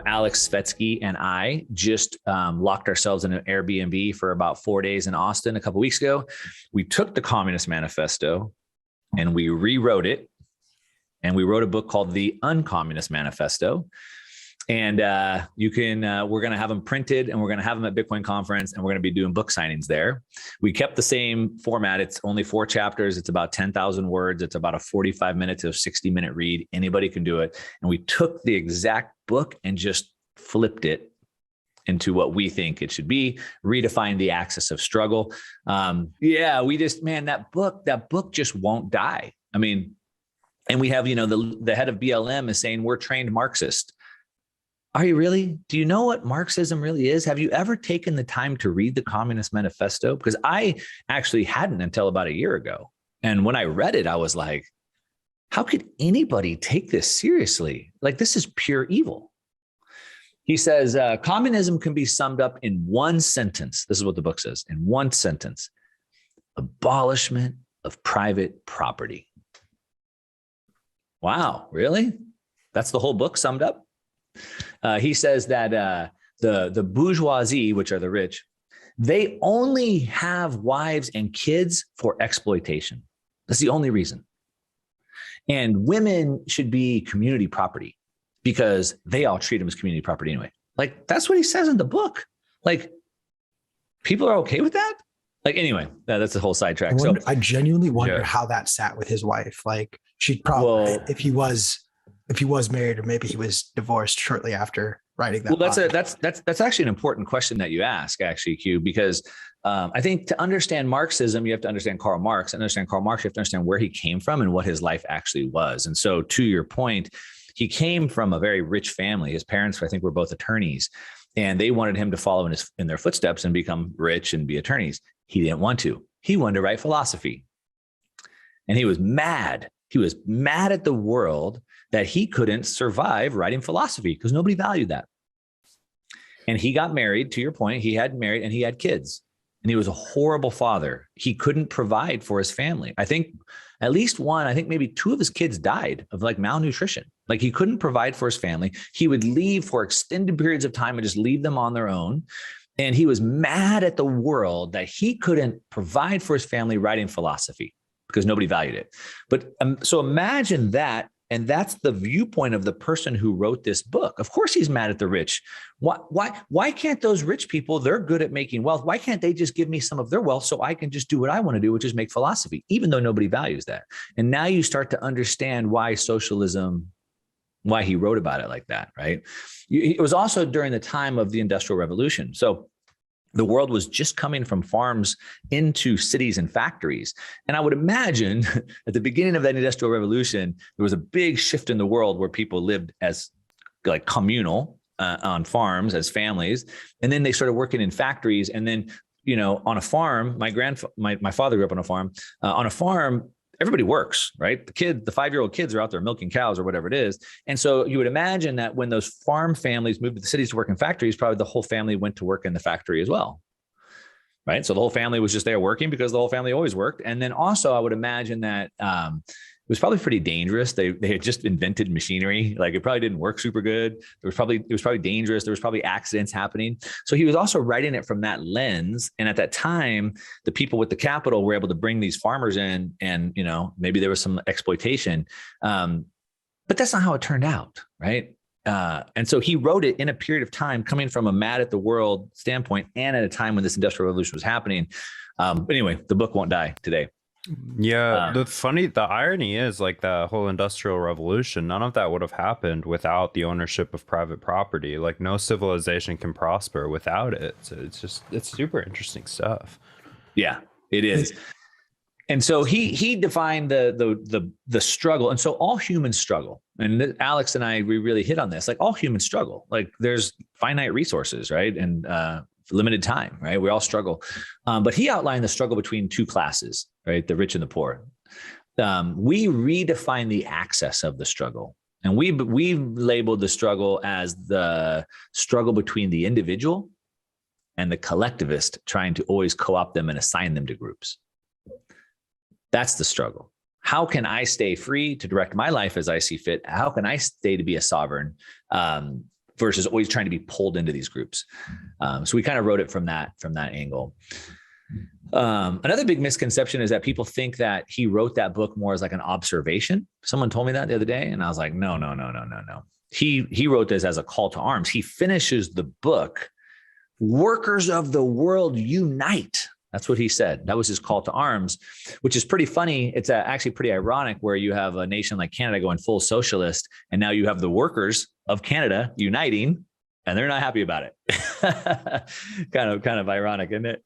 Alex Svetsky and I just locked ourselves in an Airbnb for about 4 days in Austin a couple weeks ago. We took the Communist Manifesto and we rewrote it. And we wrote a book called The Uncommunist Manifesto. And we're going to have them printed and we're going to have them at Bitcoin conference and we're going to be doing book signings there. We kept the same format. It's only 4 chapters. It's about 10,000 words. It's about a 45-minute to 60-minute read. Anybody can do it. And we took the exact book and just flipped it into what we think it should be, redefine the axis of struggle. That book just won't die. I mean, and we have, the head of BLM is saying we're trained Marxist. Are you really? Do you know what Marxism really is? Have you ever taken the time to read the Communist Manifesto? Because I actually hadn't until about a year ago. And when I read it, I was like, how could anybody take this seriously? Like, this is pure evil. He says, communism can be summed up in one sentence. This is what the book says, in one sentence: abolishment of private property. Wow, really? That's the whole book summed up? He says that the bourgeoisie, which are the rich, they only have wives and kids for exploitation. That's the only reason. And women should be community property because they all treat them as community property anyway. Like, that's what he says in the book. Like, people are okay with that? Like, anyway, that's a whole sidetrack. I genuinely wonder how that sat with his wife. Like, she'd probably, if he was married, or maybe he was divorced shortly after writing that. Well, that's actually an important question that you ask, actually, Q, because I think to understand Marxism, you have to understand Karl Marx. And understand Karl Marx, you have to understand where he came from and what his life actually was. And so, to your point, he came from a very rich family. His parents, I think, were both attorneys, and they wanted him to follow in their footsteps and become rich and be attorneys. He didn't want to. He wanted to write philosophy, and he was mad. He was mad at the world that he couldn't survive writing philosophy because nobody valued that. And he got married. To your point, he had married and he had kids, and he was a horrible father. He couldn't provide for his family. I think at least one, I think maybe 2 of his kids died of like malnutrition. Like, he couldn't provide for his family. He would leave for extended periods of time and just leave them on their own. And he was mad at the world that he couldn't provide for his family writing philosophy because nobody valued it. But so imagine that. And that's the viewpoint of the person who wrote this book. Of course, he's mad at the rich. Why can't those rich people, they're good at making wealth, why can't they just give me some of their wealth so I can just do what I want to do, which is make philosophy, even though nobody values that? And now you start to understand why socialism, why he wrote about it like that, right? It was also during the time of the Industrial Revolution. So the world was just coming from farms into cities and factories. And I would imagine at the beginning of that Industrial Revolution, there was a big shift in the world where people lived as like communal on farms as families. And then they started working in factories. And then, on a farm, my father grew up on a farm. On a farm, everybody works, right? The 5-year-old kids are out there milking cows or whatever it is. And so you would imagine that when those farm families moved to the cities to work in factories, probably the whole family went to work in the factory as well, right? So the whole family was just there working because the whole family always worked. And then also I would imagine that it was probably pretty dangerous. They had just invented machinery. Like, it probably didn't work super good. It was probably dangerous. There was probably accidents happening. So he was also writing it from that lens. And at that time, the people with the capital were able to bring these farmers in, and maybe there was some exploitation. But that's not how it turned out, right? And so he wrote it in a period of time coming from a mad at the world standpoint, and at a time when this Industrial Revolution was happening. But anyway, the book won't die today. Yeah, the irony is, like, the whole Industrial Revolution, none of that would have happened without the ownership of private property. Like, no civilization can prosper without it. So it's super interesting stuff. Yeah, it is. And so he defined the struggle. And so all humans struggle. And Alex and we really hit on this. Like, all humans struggle. Like, there's finite resources, right? And limited time, right? We all struggle. But he outlined the struggle between 2 classes, right? The rich and the poor. We redefine the axis of the struggle. And we labeled the struggle as the struggle between the individual and the collectivist, trying to always co-opt them and assign them to groups. That's the struggle. How can I stay free to direct my life as I see fit? How can I stay to be a sovereign versus always trying to be pulled into these groups. So we kind of wrote it from that angle. Another big misconception is that people think that he wrote that book more as like an observation. Someone told me that the other day, and I was like, no. He wrote this as a call to arms. He finishes the book, "Workers of the world, unite." That's what he said. That was his call to arms, which is pretty funny. It's actually pretty ironic where you have a nation like Canada going full socialist, and now you have the workers of Canada uniting, and they're not happy about it. Kind of ironic, isn't it?